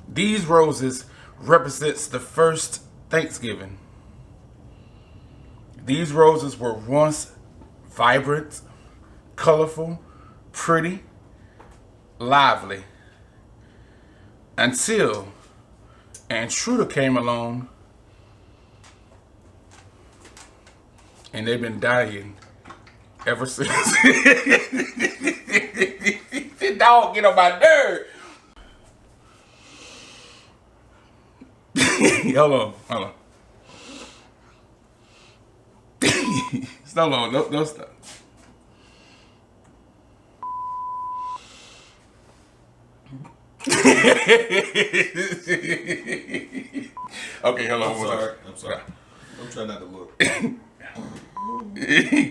These roses represents the first Thanksgiving. These roses were once vibrant, colorful, pretty, lively, until an intruder came along and they've been dying ever since. This dog get on my nerve. Hold on. Hold on, no stop. Okay, hold on. I'm sorry. I'm trying not to look. Can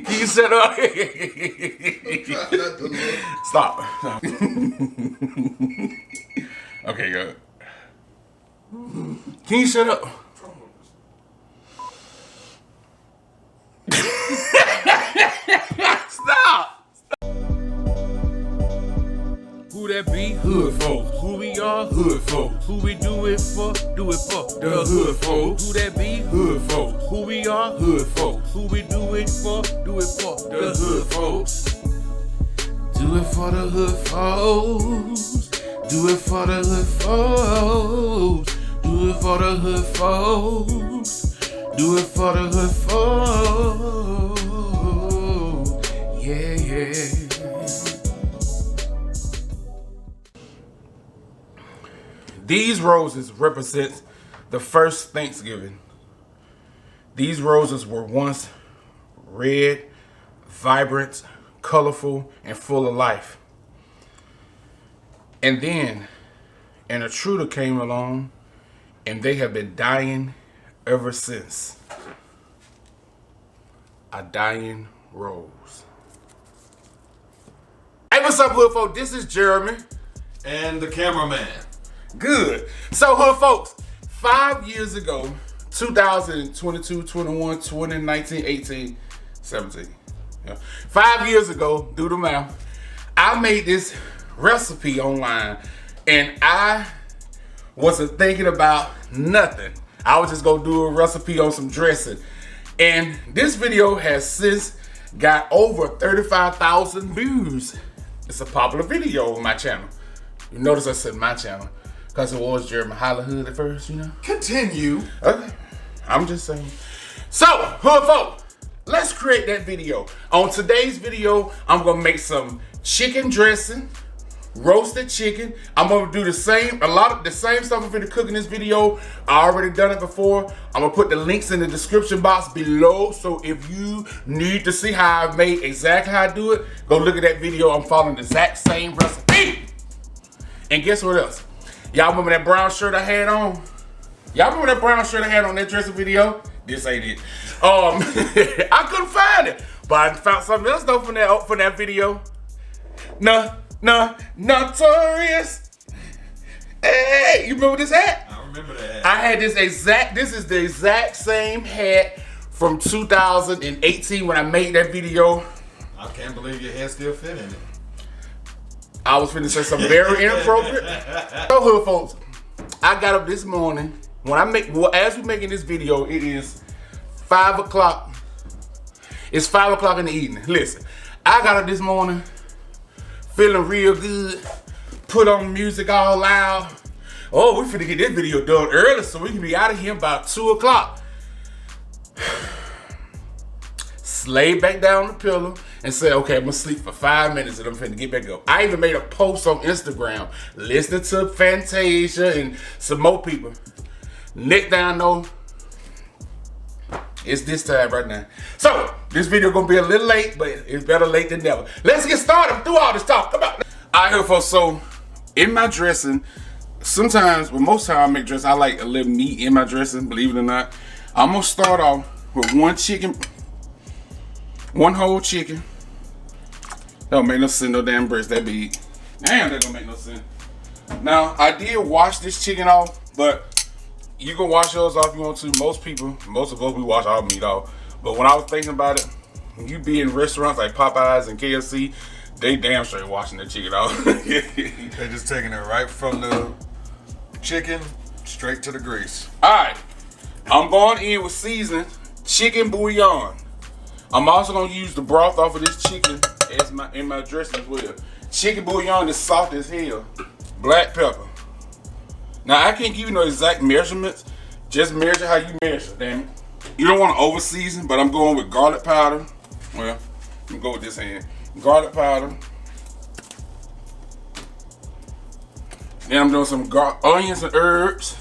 you shut up? I'm trying not to look. Stop. Okay, good. Can you shut up? Stop. Who that be? Hood folks. Who we are? Hood folks. Who we do it for? Do it for the hood folks. Who that be? Hood folks. Who we are? Hood folks. Who we do it for? Do it for the hood folks. Do it for the hood folks. Do it for the hood folks. Do it for the hood folks. Do it for the hood folks. Yeah, yeah. These roses represent the first Thanksgiving. These roses were once red, vibrant, colorful, and full of life. And then an intruder came along and they have been dying ever since. A dying rose. Hey, what's up, hood folks? This is Jeremy. And the cameraman. Good. So, hood folks, 5 years ago, 2022, 21, 20, 19, 18, 17. Yeah. 5 years ago, do the math, I made this recipe online and I wasn't thinking about nothing. I was just gonna do a recipe on some dressing. And this video has since got over 35,000 views. It's a popular video on my channel. You notice I said my channel because it was Jeremy Holla Hood at first, you know? Continue. Okay, I'm just saying. So, hood folk, let's create that video. On today's video, I'm gonna make some chicken dressing, roasted chicken. I'm gonna do the same stuff I'm gonna cook in this video. I already done it before. I'm gonna put the links in the description box below. So if you need to see how I made exactly how I do it, go look at that video. I'm following the exact same recipe. And guess what else? Y'all remember that brown shirt I had on? Y'all remember that brown shirt I had on that dressing video? This ain't it. I couldn't find it, but I found something else though from that video. Notorious. Hey, you remember this hat? I remember that hat. I had this is the exact same hat from 2018 when I made that video. I can't believe your hair still fit in it. I was finna say something very inappropriate. So, hood folks, I got up this morning. As we making this video, it is 5 o'clock. It's 5 o'clock in the evening. Listen, I got up this morning feeling real good. Put on music all loud. Oh, we finna get this video done early so we can be out of here about 2 o'clock. Lay back down on the pillow and say, okay, I'm gonna sleep for 5 minutes and I'm finna get back up. I even made a post on Instagram listening to Fantasia and some more people. Next thing I know, it's this time right now. So, this video gonna be a little late, but it's better late than never. Let's get started. Do all this talk. Come on. All right, folks. So, in my dressing, sometimes, well, most time I make dressing, I like a little meat in my dressing, believe it or not. I'm gonna start off with one whole chicken. Don't make no sense, no damn breast that big. Damn, that don't make no sense. Now, I did wash this chicken off, but you can wash yours off if you want to. Most of us, we wash our meat off. But when I was thinking about it, when you be in restaurants like Popeyes and KFC, they damn straight washing their chicken off. They're just taking it right from the chicken straight to the grease. Alright, I'm going in with seasoned chicken bouillon. I'm also gonna use the broth off of this chicken as in my dressing as well. Chicken bouillon is soft as hell. Black pepper. Now I can't give you no exact measurements. Just measure how you measure, damn it. You don't want to over season, but I'm going with garlic powder. Well, let me go with this hand. Garlic powder. Then I'm doing some onions and herbs.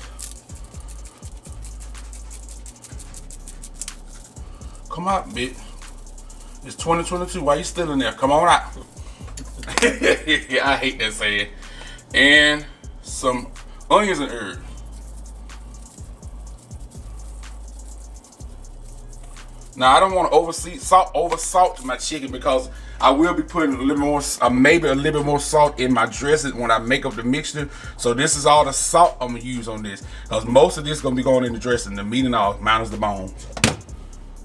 Come out, bitch. It's 2022. Why you still in there? Come on out. Yeah, I hate that saying. And some onions and herbs. Now I don't want to over salt my chicken because I will be putting a little more, maybe a little bit more salt in my dressing when I make up the mixture. So this is all the salt I'm gonna use on this, because most of this is gonna be going in the dressing, the meat and all, minus the bones.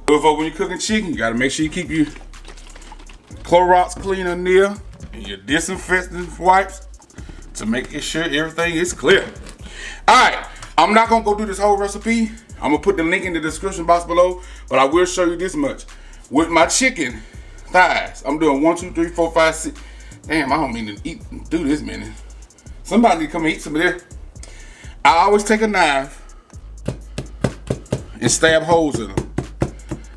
But when you're cooking chicken, you gotta make sure you keep your Clorox cleaner near and your disinfectant wipes to make sure everything is clear. All right, I'm not gonna go do this whole recipe. I'm gonna put the link in the description box below, but I will show you this much. With my chicken thighs, I'm doing 1, 2, 3, 4, 5, 6. Damn, I don't mean to do this many. Somebody need to come and eat some of this. I always take a knife and stab holes in them.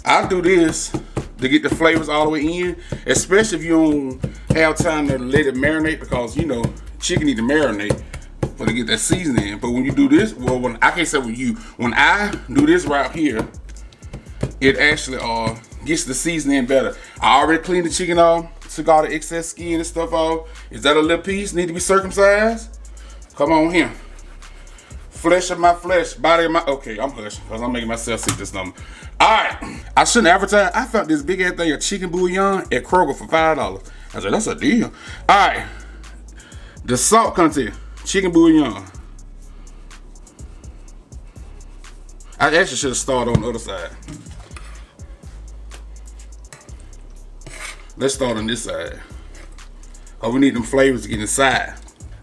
I do this to get the flavors all the way in, especially if you don't have time to let it marinate, because you know chicken need to marinate for to get that seasoning. But when you do this, well, when I can't say when I do this right here, it actually gets the seasoning better. I already cleaned the chicken off, took all the excess skin and stuff off. Is that a little piece need to be circumcised? Come on here. Flesh of my flesh, body of my. Okay, I'm hushing because I'm making myself see this number. All right, I shouldn't advertise. I found this big ass thing of chicken bouillon at Kroger for $5. I said that's a deal. All right, the salt content, chicken bouillon. I actually should have started on the other side. Let's start on this side. Oh, we need them flavors to get inside.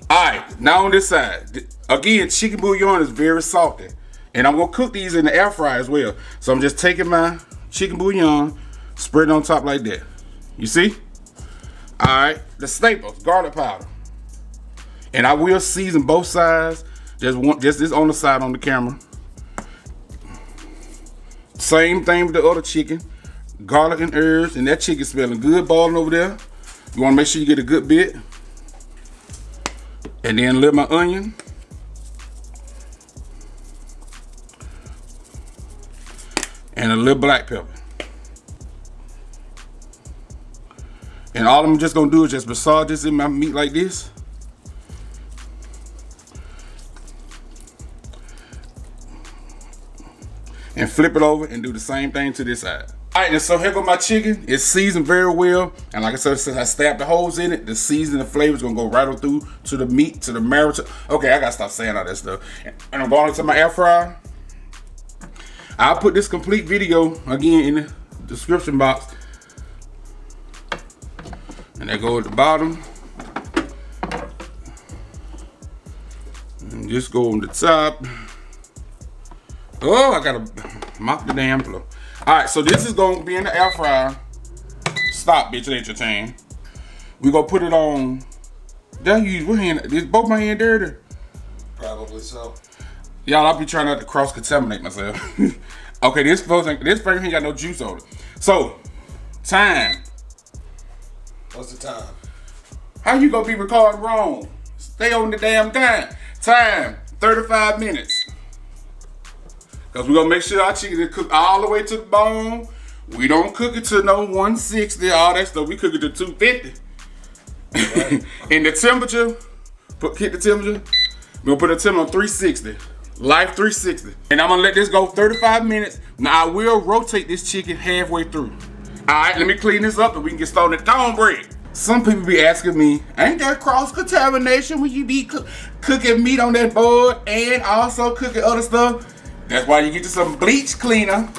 All right, now on this side. Again, chicken bouillon is very salty. And I'm gonna cook these in the air fryer as well. So I'm just taking my chicken bouillon, spreading on top like that. You see? All right, the staples, garlic powder. And I will season both sides. Just this on the side on the camera. Same thing with the other chicken. Garlic and herbs, and that chicken smelling good boiling over there. You wanna make sure you get a good bit. And then a little my onion. And a little black pepper. And all I'm just gonna do is just massage this in my meat like this. And flip it over and do the same thing to this side. All right, and so here go my chicken. It's seasoned very well. And like I said, since I stabbed the holes in it, the seasoning, the flavor is gonna go right on through to the meat, to the marrow. Okay, I gotta stop saying all that stuff. And I'm going into my air fryer. I'll put this complete video again in the description box. And that go at the bottom. And just go on the top. Oh, I gotta mop the damn floor. All right, so this is gonna be in the air fryer. Stop, bitch, it ain't your turn. We gonna put it on. Did I use what hand? Is both my hand dirty? Probably so. Y'all, I'll be trying not to cross-contaminate myself. Okay, this frame ain't got no juice on it. So, time. What's the time? How you gonna be recording wrong? Stay on the damn time. Time, 35 minutes. Because we're gonna make sure our chicken is cooked all the way to the bone. We don't cook it to no 160, all that stuff. We cook it to 250. Right. And the temperature, hit the temperature. We're gonna put a temperature on 360. Life 360. And I'm gonna let this go 35 minutes. Now I will rotate this chicken halfway through. All right, let me clean this up and we can get started on the cornbread. Some people be asking me, ain't there cross-contamination when you be cooking meat on that board and also cooking other stuff? That's why you get you some bleach cleaner.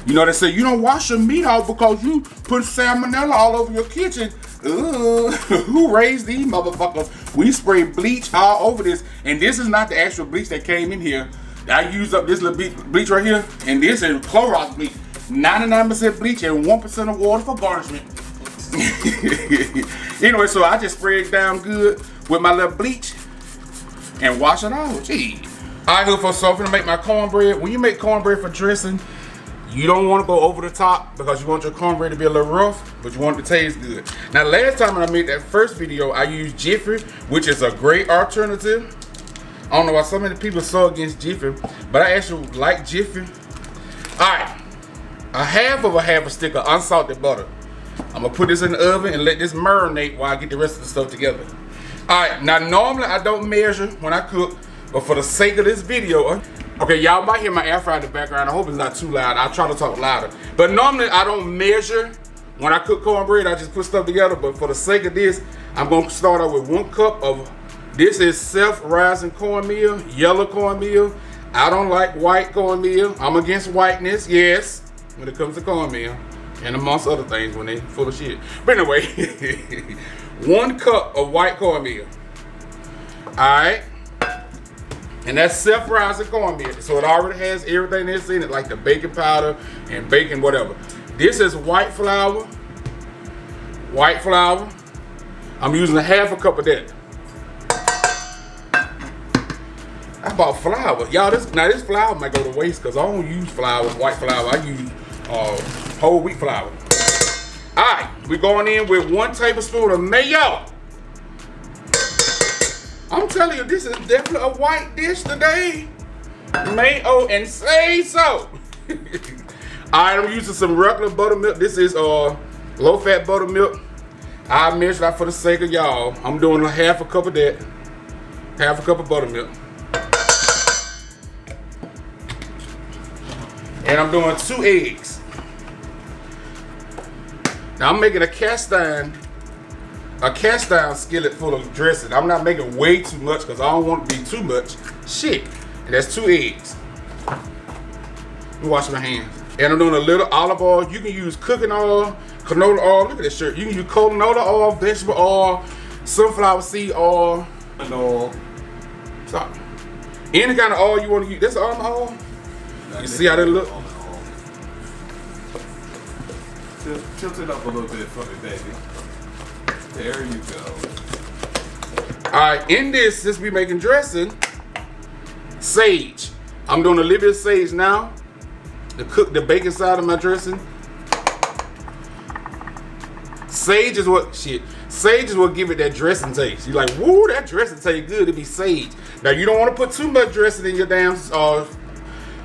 You know, they say you don't wash your meat out because you put salmonella all over your kitchen. Ugh, who raised these motherfuckers? We sprayed bleach all over this, and this is not the actual bleach that came in here. I used up this little bleach right here, and this is Clorox bleach. 99% bleach and 1% of water for garnishment. Anyway, so I just sprayed it down good with my little bleach and wash it off. Gee. Alright, good folks, so I'm gonna make my cornbread. When you make cornbread for dressing, you don't want to go over the top because you want your cornbread to be a little rough, but you want it to taste good. Now, last time when I made that first video, I used Jiffy, which is a great alternative. I don't know why so many people so against Jiffy, but I actually like Jiffy. Alright, a half a stick of unsalted butter. I'm gonna put this in the oven and let this marinate while I get the rest of the stuff together. Alright, now normally I don't measure when I cook, but for the sake of this video, okay, y'all might hear my air fryer in the background. I hope it's not too loud. I'll try to talk louder. But normally I don't measure when I cook cornbread. I just put stuff together. But for the sake of this, I'm going to start out with 1 cup of, this is self-rising cornmeal, yellow cornmeal. I don't like white cornmeal. I'm against whiteness, yes, when it comes to cornmeal. And amongst other things when they full of shit. But anyway, 1 cup of white cornmeal. Alright. And that's self-rising cornmeal. So it already has everything that's in it, like the baking powder and baking whatever. This is white flour. White flour. I'm using a half a cup of that. I bought flour. Y'all, this flour might go to waste because I don't use flour, white flour. I use whole wheat flour. Alright, we're going in with 1 tablespoon of mayo. I'm telling you, this is definitely a white dish today. Mayo and say so. Alright, I'm using some regular buttermilk. This is low-fat buttermilk. I measured out for the sake of y'all. I'm doing a half a cup of that. Half a cup of buttermilk. And I'm doing 2 eggs. Now I'm making a cast iron skillet full of dressing. I'm not making way too much because I don't want it to be too much. Shit. And that's 2 eggs. Let me wash my hands. And I'm doing a little olive oil. You can use cooking oil, canola oil. Look at this shirt. You can use canola oil, vegetable oil, sunflower seed oil, and oil. Stop. Any kind of oil you want to use. That's almond oil. You see how that look? Tilt it up a little bit for me, baby. There you go. Alright, in this, since we making dressing, sage. I'm doing a little bit of sage now to cook the bacon side of my dressing. Sage is what give it that dressing taste. You're like, woo, that dressing tastes good. It be sage. Now you don't want to put too much dressing in your damn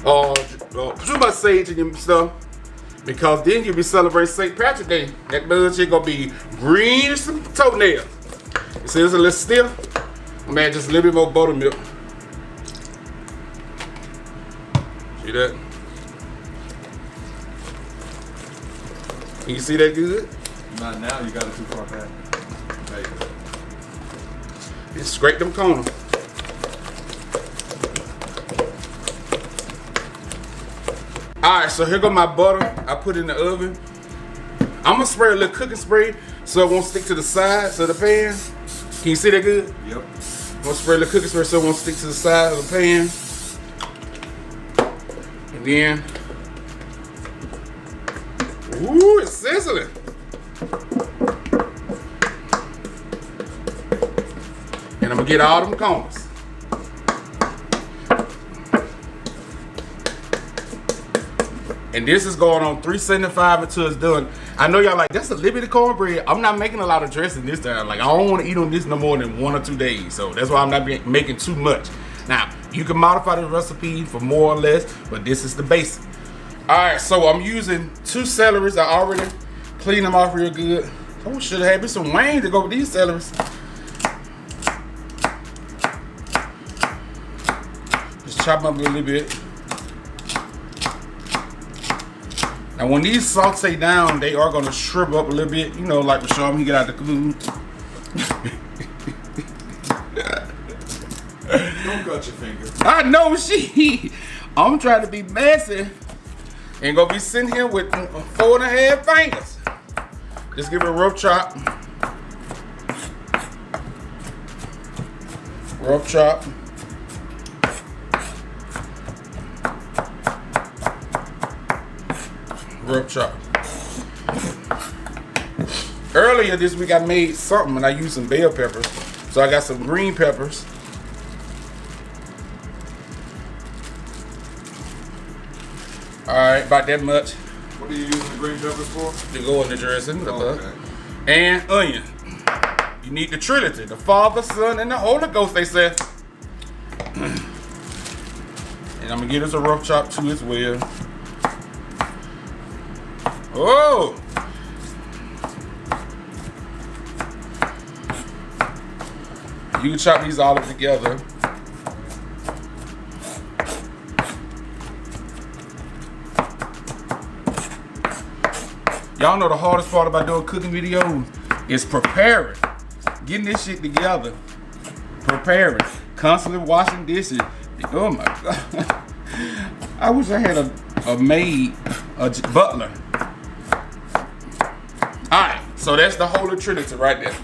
too much sage in your stuff, because then you'll be celebrating St. Patrick's Day. That bullshit gonna be green as some toenails. You see it's a little stiff? I'm add just a little bit more buttermilk. See that? Can you see that good? Not now, you got it too far back. Baby. Just scrape them corners. Alright, so here go my butter. I put it in the oven. I'm gonna spray a little cooking spray so it won't stick to the sides of the pan. Can you see that good? Yep. I'm gonna spray a little cooking spray so it won't stick to the side of the pan. And then, ooh, it's sizzling. And I'm gonna get all them corners. And this is going on 375 until it's done. I know y'all like, that's a little bit of cornbread. I'm not making a lot of dressing this time. Like, I don't want to eat on this no more than 1 or 2 days. So that's why I'm not making too much. Now, you can modify the recipe for more or less, but this is the basic. All right, so I'm using 2 celeries. I already cleaned them off real good. Oh, should have had me some wings to go with these celeries. Just chop them up a little bit. And when these saute down, they are gonna shrivel up a little bit. You know, like Rashawn when he get out the food. Don't cut your finger. I know I'm trying to be messy. Ain't gonna be sitting here with 4.5 fingers. Just give it a rough chop. Rough chop. Rough chop. Earlier this week I made something and I used some bell peppers. So I got some green peppers. Alright, about that much. What are you using the green peppers for? To go in the dressing. Okay. And onion. You need the Trinity, the Father, Son, and the Holy Ghost, they said. And I'm gonna give us a rough chop too as well. Oh! You can chop these all up together. Y'all know the hardest part about doing cooking videos is preparing. Getting this shit together. Preparing. Constantly washing dishes. Oh my God. I wish I had a maid, a butler. Alright, so that's the Holy Trinity right there.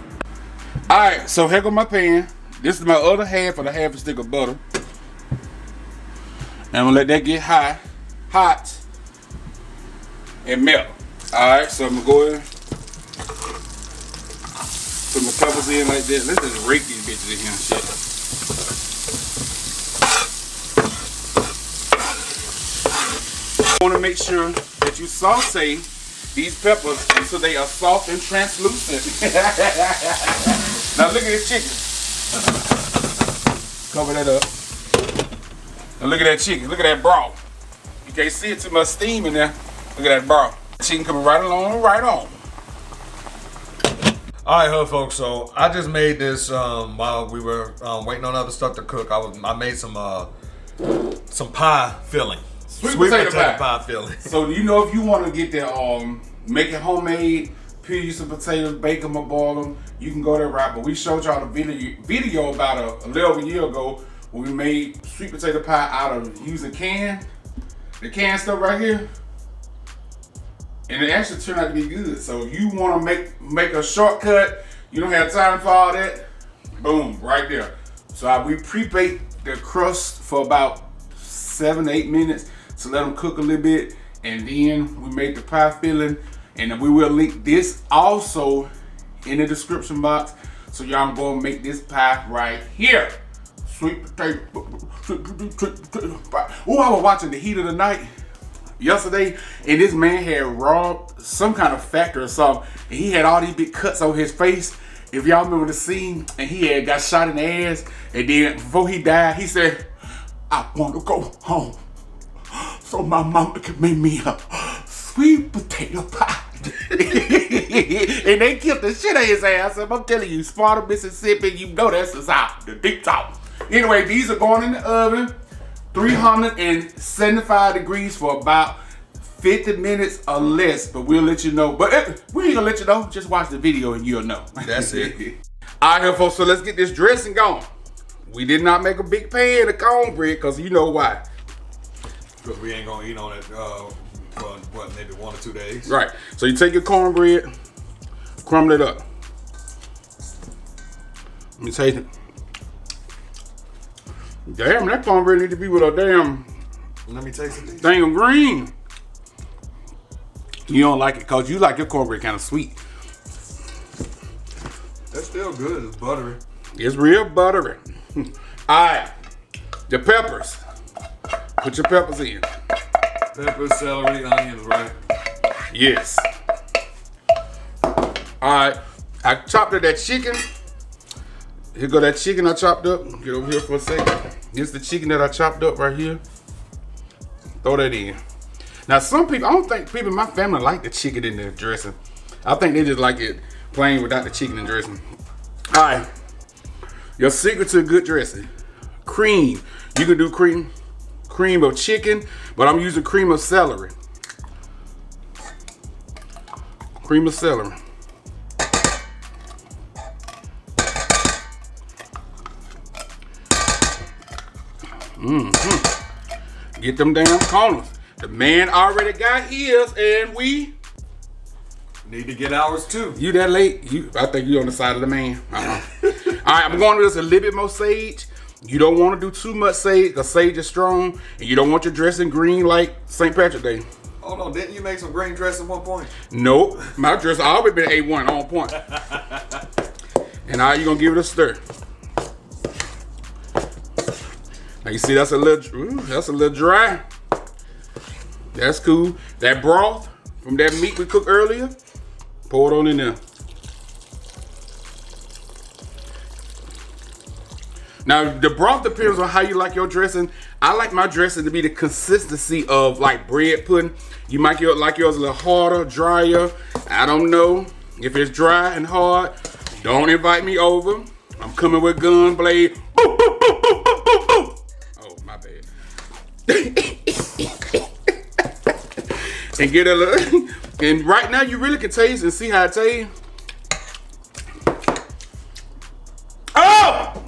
Alright, so here go my pan. This is my other half of the half a stick of butter. And I'm gonna let that get hot, and melt. Alright, so I'm gonna go in, put my peppers in like that. Let's just rake these bitches in here and shit. You wanna make sure that you saute these peppers until they are soft and translucent. Now look at this chicken. Cover that up. Now look at that chicken. Look at that broth. You can't see it too much steam in there. Look at that broth. Chicken coming right along, right on. Alright, hood folks, so I just made this while we were waiting on other stuff to cook. I made some pie filling. Sweet potato pie filling. So you know, if you want to get that make it homemade, peel you some potatoes, bake them or boil them, you can go that route. But we showed y'all the video about a little over a year ago when we made sweet potato pie out of using the canned stuff right here. And it actually turned out to be good. So if you want to make a shortcut, you don't have time for all that, boom, right there. So we pre-baked the crust for about 7 to 8 minutes to let them cook a little bit. And then we made the pie filling. And we will link this also in the description box. So y'all go and make this pie right here. Sweet potato pie. Oh, I was watching The Heat of the Night yesterday, and this man had robbed some kind of factory or something, and he had all these big cuts on his face. If y'all remember the scene, and he had got shot in the ass, and then before he died, he said, "I want to go home so my mama can make me a sweet potato pie." And they killed the shit out of his ass. I'm telling you, Sparta, Mississippi, you know that's the South, the deep South. Anyway, these are going in the oven. 375 degrees for about 50 minutes or less, but we'll let you know. But we ain't gonna let you know. Just watch the video and you'll know. That's it. All right, folks, so let's get this dressing going. We did not make a big pan of cornbread because you know why. Because we ain't gonna eat on it for what, maybe 1 or 2 days. Right. So you take your cornbread, crumble it up. Let me taste it. Damn, that cornbread need to be with a damn. Let me taste it. Thing of green. You don't like it because you like your cornbread kind of sweet. That's still good. It's buttery. It's real buttery. Alright. The peppers. Put your peppers in. Peppers, celery, onions, right? Yes. Alright. I chopped up that chicken. Here go that chicken I chopped up. Get over here for a second. Here's the chicken that I chopped up right here. Throw that in. Now some people, I don't think people in my family like the chicken in the dressing. I think they just like it plain without the chicken and dressing. Alright. Your secret to a good dressing. Cream. You can do cream of chicken, but I'm using cream of celery. Cream of celery. Get them damn corners. The man already got his, and we need to get ours too. You that late? I think you on the side of the man. All right, I'm going to this a little bit more sage. You don't want to do too much sage because sage is strong, and you don't want your dressing green like St. Patrick's Day. Oh no, didn't you make some green dressing at one point? Nope, my dress always been A1 on point. And now you're gonna give it a stir. Now you see that's a little dry. That's cool. That broth from that meat we cooked earlier, pour it on in there. Now the broth depends on how you like your dressing. I like my dressing to be the consistency of like bread pudding. You might like yours a little harder, drier. I don't know. If it's dry and hard, don't invite me over. I'm coming with gun blade. Boo, boo, boo, boo, boo, boo, boo. Oh, my bad. And get a little. And right now you really can taste and see how it tastes. Oh!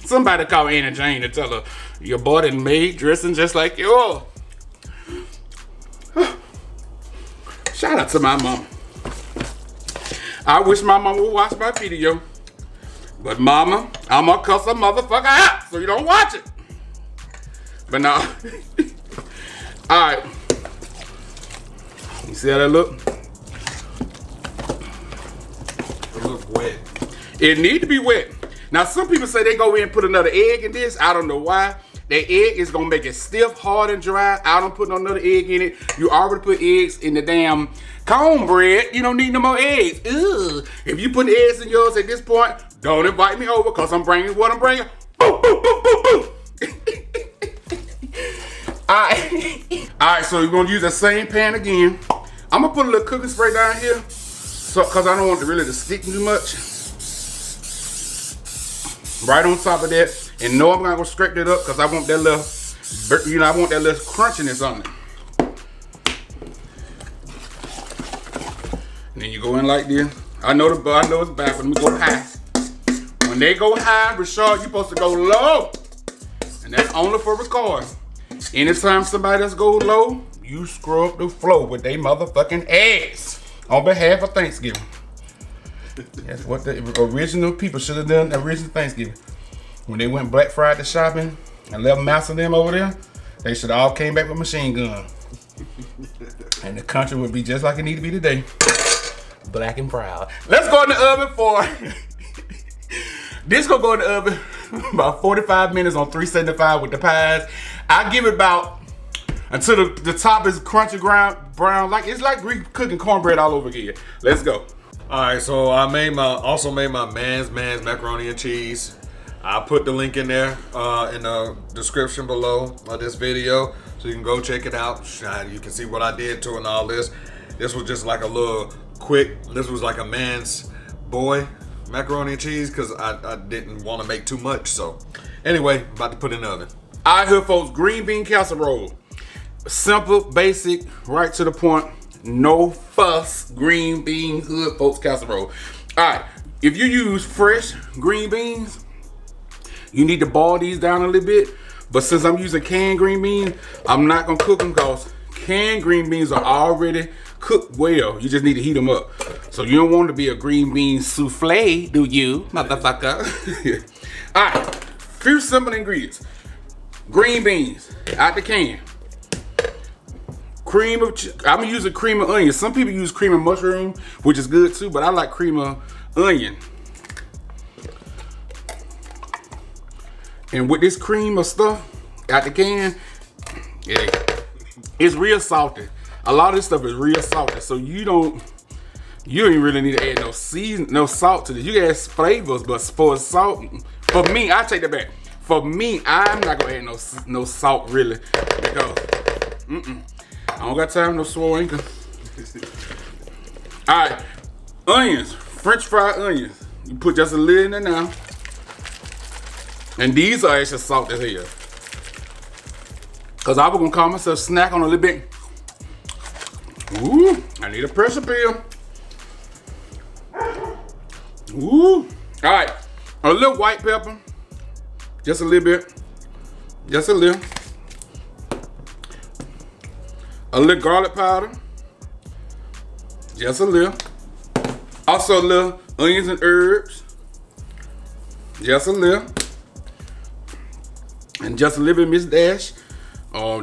Somebody call Anna Jane to tell her your boy done made dressing just like yours. Shout out to my mom. I wish my mama would watch my video. But mama, I'm gonna cuss a motherfucker out so you don't watch it. But no. Alright. You see how that look? It look wet. It need to be wet. Now some people say they go in and put another egg in this. I don't know why. That egg is gonna make it stiff, hard, and dry. I don't put no another egg in it. You already put eggs in the damn cornbread. You don't need no more eggs. Ugh. If you put eggs in yours at this point, don't invite me over because I'm bringing what I'm bringing. Boo, boo, boo, boo, boo. Alright, so you're gonna use the same pan again. I'm gonna put a little cooking spray down here, so because I don't want it really to stick too much. Right on top of that, and no, I'm not gonna scrape it up because I want that little, I want that little crunchiness on it. And then you go in like this. I know it's bad, but let me go high. When they go high, Rashad, you're supposed to go low, and that's only for recording. Anytime somebody else goes low, you screw up the flow with they motherfucking ass on behalf of Thanksgiving. That's what the original people should have done original Thanksgiving. When they went Black Friday shopping and left Mouse and them over there, they should have all came back with machine gun. And the country would be just like it need to be today. Black and proud. Let's go in the oven for this gonna go in the oven about 45 minutes on 375 with the pies. I give it about until the top is crunchy brown, like it's like cooking cornbread all over again. Let's go. All right, so I also made my man's macaroni and cheese. I put the link in there in the description below of this video, so you can go check it out. You can see what I did to it and all this. This was just like a little quick. This was like a man's boy macaroni and cheese because I didn't want to make too much. So anyway, about to put it in the oven. All right, here folks, green bean casserole. Simple, basic, right to the point. No fuss, green bean hood folks casserole. All right, if you use fresh green beans, you need to boil these down a little bit. But since I'm using canned green beans, I'm not gonna cook them because canned green beans are already cooked well. You just need to heat them up. So you don't want to be a green bean souffle, do you, motherfucker? All right, few simple ingredients. Green beans out the can. I'm using cream of onion. Some people use cream of mushroom, which is good too, but I like cream of onion. And with this cream of stuff out the can, it's real salty. A lot of this stuff is real salty, so you don't really need to add no salt to this. You can add flavors, but for salt, for me, I take that back. For me, I'm not gonna add no salt really because I don't got time no swole anchor. All right, onions, French fried onions. You put just a little in there now. And these are actually salt as hell. Cause I was gonna call myself snack on a little bit. Ooh, I need a pressure pill. Ooh. All right, a little white pepper. Just a little bit. Just a little. A little garlic powder. Just a little. Also a little onions and herbs. Just a little. And just a little bit of Miss Dash.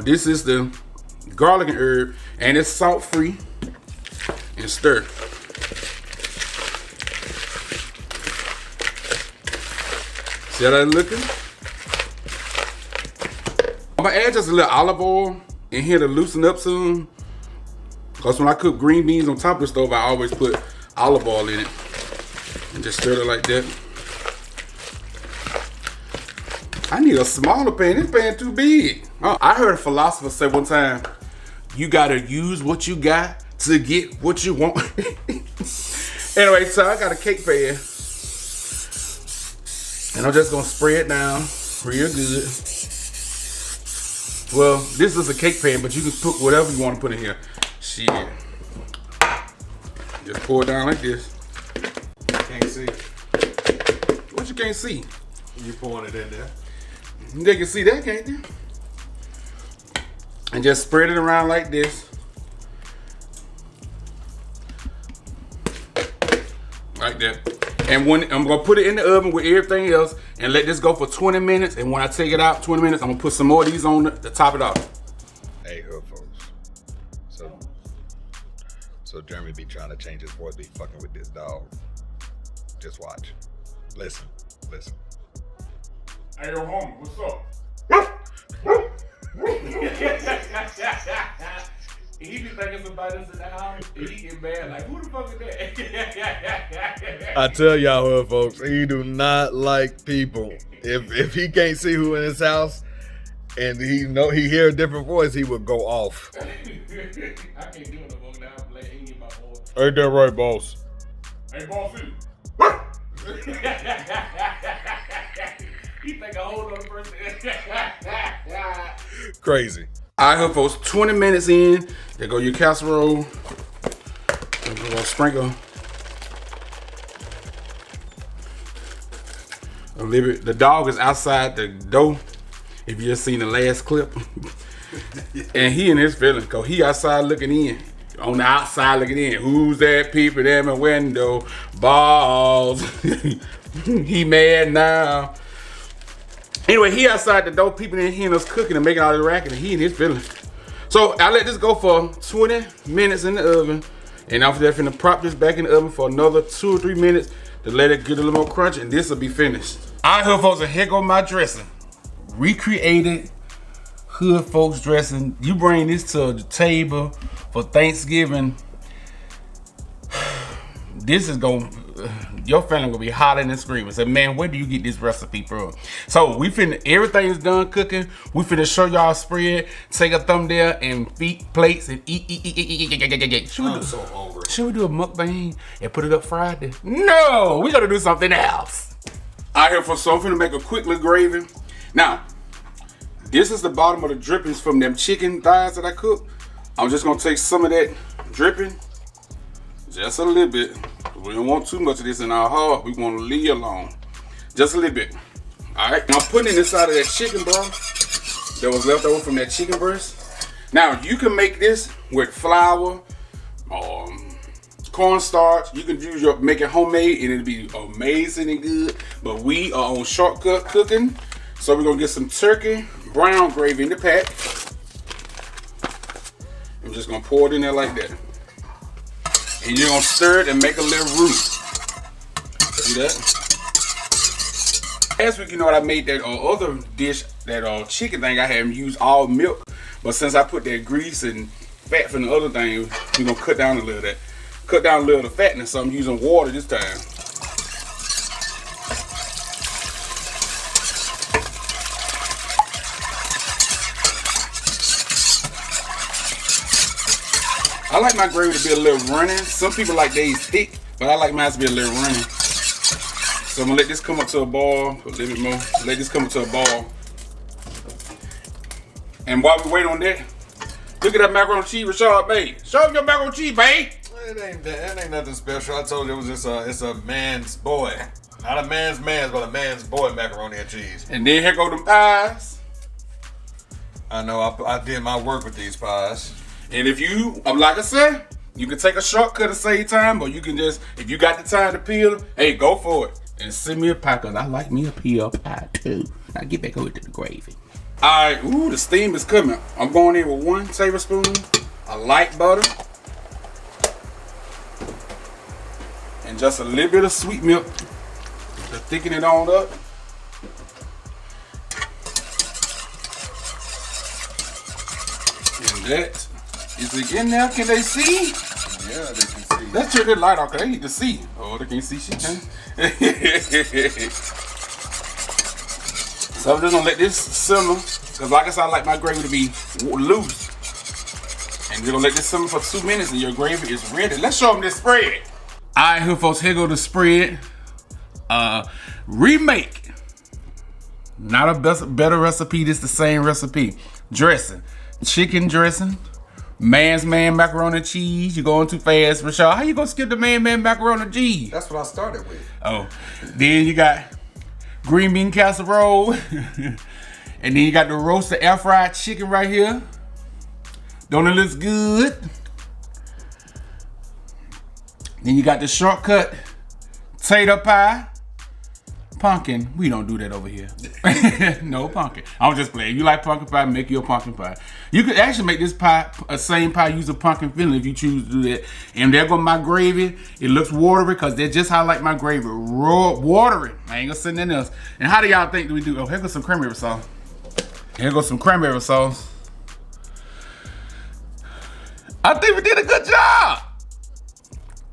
This is the garlic and herb, and it's salt free. And stir. See how that's looking? I'm gonna add just a little olive oil in here to loosen up some. Cause when I cook green beans on top of the stove, I always put olive oil in it. And just stir it like that. I need a smaller pan. This pan too big. I heard a philosopher say one time, you gotta use what you got to get what you want. Anyway, so I got a cake pan. And I'm just gonna spray it down real good. Well, this is a cake pan, but you can put whatever you want to put in here. Shit. Just pour it down like this. Can't see. What you can't see? You pouring it in there. They can see that, can't they? And just spread it around like this. Like that. And when I'm gonna put it in the oven with everything else and let this go for 20 minutes. And when I take it out, 20 minutes, I'm gonna put some more of these on to top it off. Hey, hood folks. So Jeremy be trying to change his voice, be fucking with this dog. Just watch. Listen. Hey, yo, homie, what's up? He be thinking somebody's in the house and he get mad like, who the fuck is that? I tell y'all, hood folks, he do not like people. If he can't see who in his house and he hear a different voice, he would go off. I can't do it no more now. I'm like, he in my voice. Ain't that right, boss? Hey, bossy. He think a whole other person. Crazy. All right, folks, 20 minutes in. There go your casserole. And we're gonna sprinkle a little bit. The dog is outside the door. If you just seen the last clip. And he in his feelings, cause he outside looking in. On the outside looking in. Who's that peeping at my window? Balls. He mad now. Anyway, he outside the door peeping in, hearing us cooking and making all the racket, and he in his feelings. So I let this go for 20 minutes in the oven. And after that, I'm finna prop this back in the oven for another 2 or 3 minutes to let it get a little more crunch, and this will be finished. All right, hood folks, and here go my dressing. Recreated hood folks dressing. You bring this to the table for Thanksgiving. This is going, your family gonna be hollering and screaming. Say, man, where do you get this recipe from? So we finna, everything's done cooking. We finna show y'all spread, take a thumbnail and feed plates and eat. I'm so hungry. Should we do a mukbang and put it up Friday? No, we gotta do something else. All right, so I'm finna make a quick little gravy. Now, this is the bottom of the drippings from them chicken thighs that I cooked. I'm just gonna take some of that dripping, just a little bit. We don't want too much of this in our heart. We want to leave alone. Just a little bit. All right. Now I'm putting it inside of that chicken broth that was left over from that chicken breast. Now you can make this with flour, cornstarch. You can use make it homemade and it'll be amazing and good. But we are on shortcut cooking. So we're gonna get some turkey brown gravy in the pack. I'm just gonna pour it in there like that. And you're gonna stir it and make a little roux. See that? Last week, you know what, I made that other dish, that chicken thing. I had used all milk, but since I put that grease and fat from the other thing, we're gonna cut down a little of that. Cut down a little of the fatness, so I'm using water this time. I like my gravy to be a little running. Some people like theirs thick, but I like mine to be a little running. So I'm gonna let this come up to a boil, a little bit more. Let this come up to a boil. And while we wait on that, look at that macaroni and cheese Rashad made. Show them your macaroni and cheese, babe. It ain't nothing special. I told you it was just it's a man's boy. Not a man's but a man's boy macaroni and cheese. And then here go them pies. I know I did my work with these pies. And if you, like I said, you can take a shortcut to save time, or you can just, if you got the time to peel, hey, go for it. And send me a pie, because I like me a peel pie too. Now get back over to the gravy. Alright, ooh, the steam is coming. I'm going in with 1 tablespoon of light butter. And just a little bit of sweet milk to thicken it on up. And that is it in there. Can they see? Yeah, they can see. Let's turn the light off, cause they need to see. Oh, they can't see shit, can So I'm just gonna let this simmer, cause like I said, I like my gravy to be loose. And we're gonna let this simmer for 2 minutes, and your gravy is ready. Let's show them this spread. All right, here folks, here go the spread. Remake. Not a better recipe. This the same recipe. Dressing, chicken dressing. Man's man macaroni and cheese. You going too fast, Rashad. How you gonna skip the man macaroni and cheese? That's what I started with. Oh, then you got green bean casserole. And then you got the roasted air fried chicken right here. Don't it look good? Then you got the shortcut tater pie. Pumpkin. We don't do that over here. No pumpkin. I'm just playing. If you like pumpkin pie, make your pumpkin pie. You could actually make this pie, same pie, use a pumpkin filling if you choose to do that. And there go my gravy. It looks watery because that's just how I like my gravy. Raw, watery. I ain't gonna say nothing else. And how do y'all think we do? Oh, here goes some cranberry sauce. Here goes some cranberry sauce. I think we did a good job.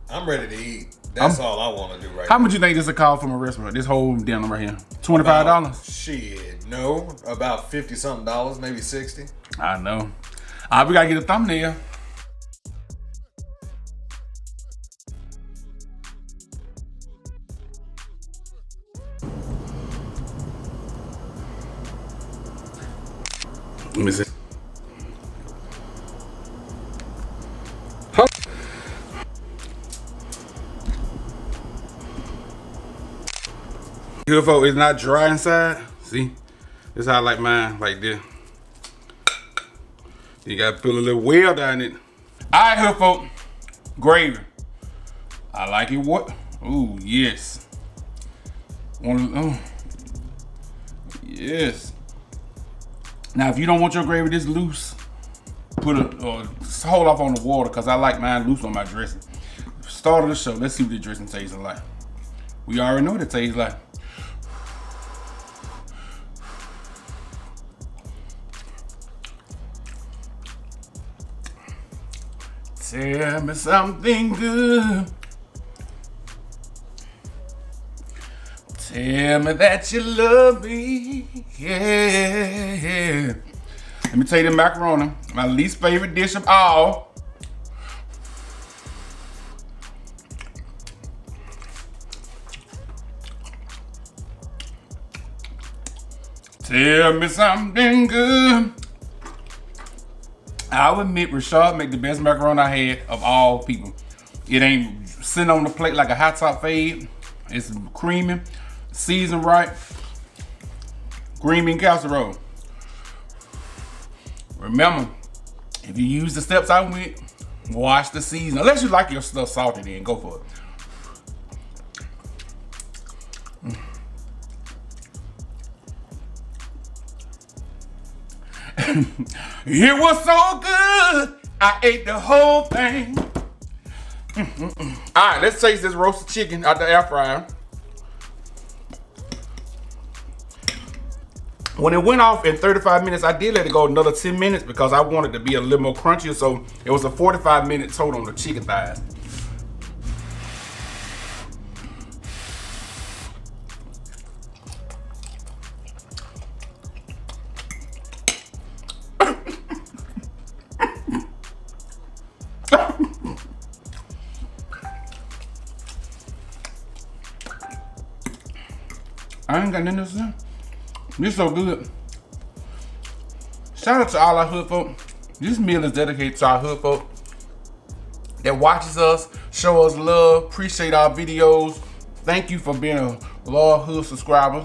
I'm ready to eat. That's all I want to do right How now. much you think this will cost from a restaurant? This whole dinner right here. $25? Shit, no. About $50-something, maybe 60. I know. We gotta get a thumbnail. Let me see. Good folks, it's not dry inside. See, this is how I like mine, like this. You gotta put a little well down it. All right, here folks, gravy. I like it. What? Ooh, yes. Yes. Now, if you don't want your gravy this loose, put hold off on the water, cause I like mine loose on my dressing. Start of the show. Let's see what the dressing tastes like. We already know what it tastes like. Tell me something good. Tell me that you love me. Yeah. Let me tell you the macaroni, my least favorite dish of all. Tell me something good. I'll admit Rashad make the best macaroni I had of all people. It ain't sitting on the plate like a hot top fade. It's creamy, seasoned right. Green bean casserole. Remember, if you use the steps I went, watch the season. Unless you like your stuff salty, then go for it. It was so good, I ate the whole thing. All right, let's taste this roasted chicken out the air fryer. When it went off in 35 minutes, I did let it go another 10 minutes because I wanted it to be a little more crunchier, so it was a 45-minute total on the chicken thighs. I ain't got nothing to say. This so good. Shout out to all our hood folk. This meal is dedicated to our hood folk that watches us, show us love, appreciate our videos. Thank you for being a loyal hood subscriber.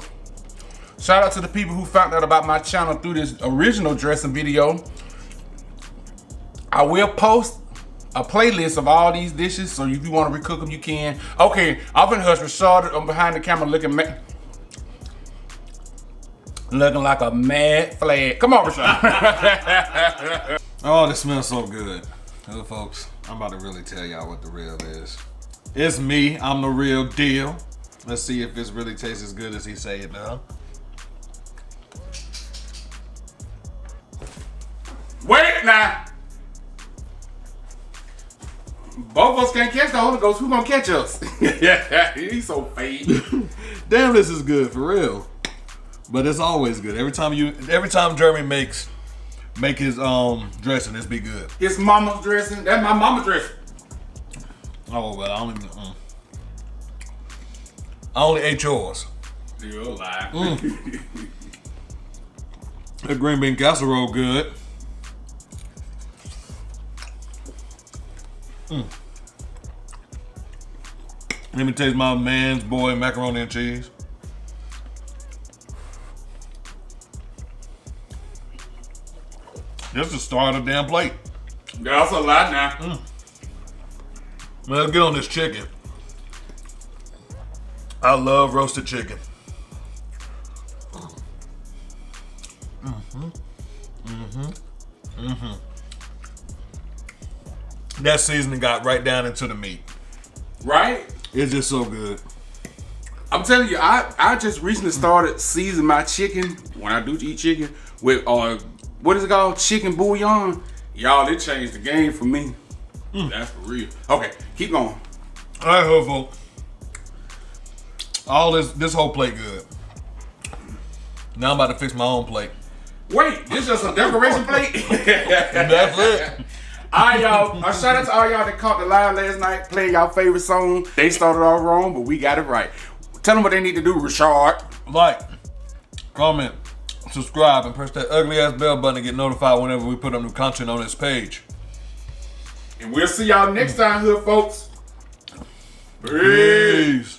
Shout out to the people who found out about my channel through this original dressing video. I will post a playlist of all these dishes, so if you want to recook them, you can. Okay, I'm gonna hush Rashad. I'm behind the camera looking. Looking like a mad flag. Come on, Rashawn. Oh, this smells so good. Well, folks, I'm about to really tell y'all what the real is. It's me. I'm the real deal. Let's see if this really tastes as good as he say it does. Wait now. Both of us can't catch the Holy Ghost. Who gonna catch us? Yeah, he's so fake. Damn, this is good for real. But it's always good. Every time Jeremy make his dressing, this be good. It's mama's dressing. That's my mama's dressing. Oh well, I only ate yours. You're a lie. The green bean casserole good. Let me taste my man's boy macaroni and cheese. Just the start of the damn plate. That's a lot now. Let's get on this chicken. I love roasted chicken. That seasoning got right down into the meat. Right? It's just so good. I'm telling you, I just recently started seasoning my chicken, when I do eat chicken, with what is it called? Chicken bouillon. Y'all, it changed the game for me. That's for real. Okay, keep going. All right, Hoofo. All this whole plate good. Now I'm about to fix my own plate. Wait, this just a decoration plate? That's it. All right, y'all. Shout out to all y'all that caught the live last night playing y'all favorite song. They started all wrong, but we got it right. Tell them what they need to do, Rashard. Like, comment, subscribe, and press that ugly ass bell button to get notified whenever we put up new content on this page. And we'll see y'all next time, hood folks. Peace.